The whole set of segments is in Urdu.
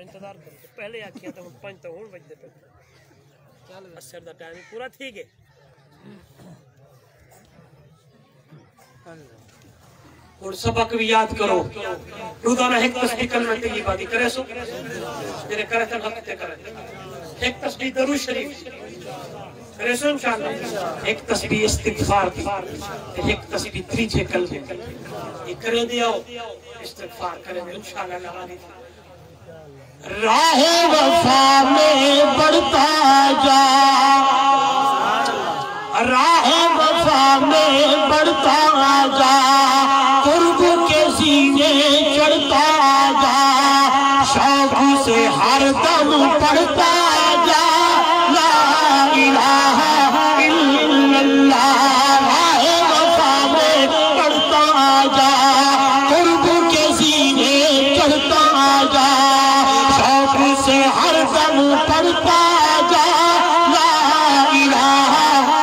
انتظار کرو پہلے آکھیاں تو 5 تو ہون بجدے پہ اثر دا ٹائم پورا تھی گئے اور سبق بھی یاد کرو روزانہ ایک تسبیح کلمہ طیبہ دی کرے سو میرے کرے تن حق تے کرے ایک تسبیح درود شریف کرے سو انشاءاللہ ایک تسبیح استغفار دی ایک تسبیح تریجے کلمے یہ کرے دیا استغفار کرے دیا انشاءاللہ لگا دی راہ وفا میں بڑھتا جا راہ وفا میں بڑھتا جا قرب کے سینے چڑھتا جا شوق سے ہر دم پڑھتا جا لا الہ الا اللہ راہ وفا میں بڑھتا جا قرب کے سینے چڑھتا جا شوق سے ہر دم پڑھتا جا لا الہ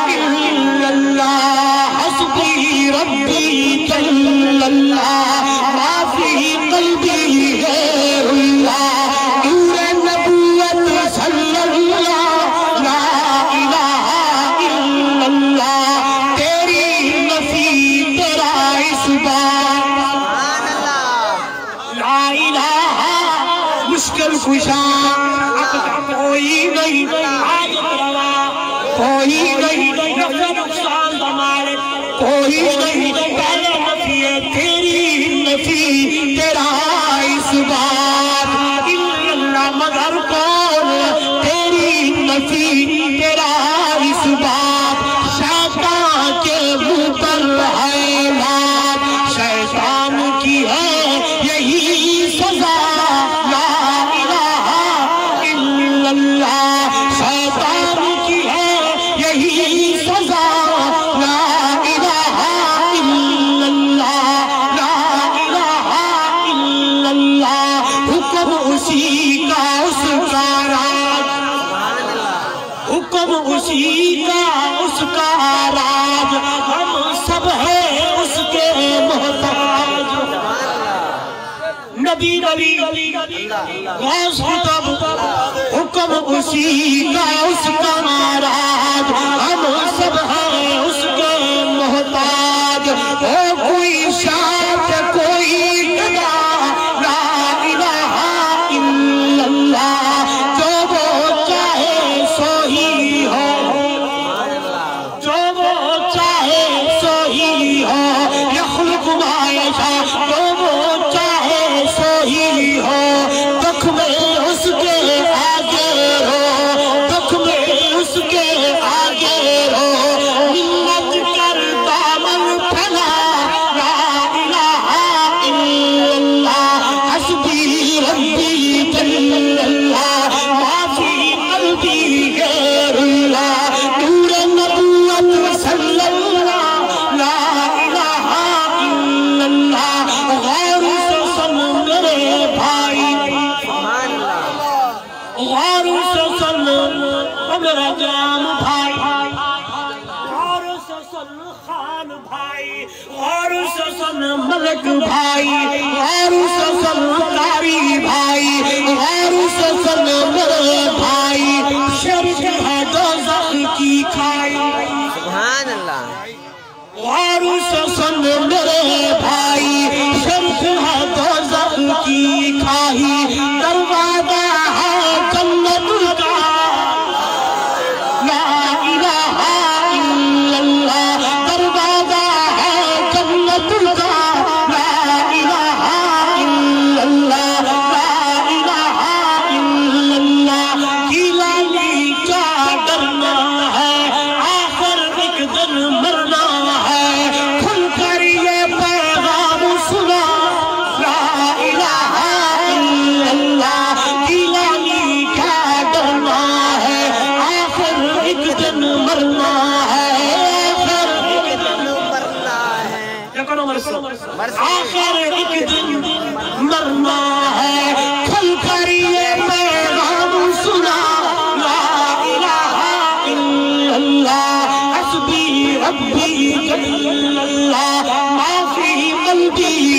الا اللہ حسبی ربی جل اللہ ما فی قلبی غیر اللہ نور نبوت صلی اللہ لا الہ الا اللہ تیری نفی تیرا اثبات لا الہ مشکل خوشان کوئی نہیں حاجت روا کوئی نہیں نفع نقصان ہمارے کوئی نہیں پہلے نفی ہے تیری نفی تیرا اثبات الا اللہ مگر کون تیری نفی تیرا اثبات شیطان کے منہ پر ہے لات شیطان کی ہے یہی سزا لا الہ الا اللہ شیطان کی ہے یہی سزا لا الہ الا اللہ لا الہ الا اللہ حکم اسی کا اس کا راج حکم اسی کا اس کا راج ہم سب ہیں اس کے محتاج نبی نبی غوث خطب حکم اسی کا اس کا راج ہم سب ہیں اس کے محتاج وہ کوئی شاعت کوئی گدا لا الہ الا اللہ جو وہ چاہے سو ہی ہو جو وہ چاہے سو ہی ہو یخلق ما یشاء جو وہ چاہے سو ہی ہو دکھ میں اس کے آگے رو دکھ میں اس کے آگے رو منت کر دامن پھیلا لا الہ الا اللہ حسبی ربی جل اللہ ما فی قلبی غیر اللہ نور نبوت صلی اللہ لا الہ الا اللہ غور سے سن میرے بھائی غور سے سن میرا جان بھائی غور سے سن خان بھائی غور سے سن ملک بھائی غور سے سن قاری بھائی غور سے سن میرے بھائی شرک ہے دوزخ کی کھائی سبحان اللہ غور سے سن میرے بھائی شرک ہے دوزخ کی کھائی دروازہ ہے جنت کا لا الہ الا اللہ دروازہ ہے جنت کا لا الہ الا اللہ لا الہ الا اللہ گیلانی کیا ڈرنا ہے آخر ایک دن مرنا ہے کھل کر یہ پیغام سنا لا الہ الا اللہ گیلانی کیا ڈرنا ہے آخر ایک دن مرنا ہے آخر ایک دن مرنا ہے آخر ایک دن مرنا ہے کھل کر یہ پیغام سنا لا الہ الا اللہ حسبی ربی جل اللہ ما فی قلبی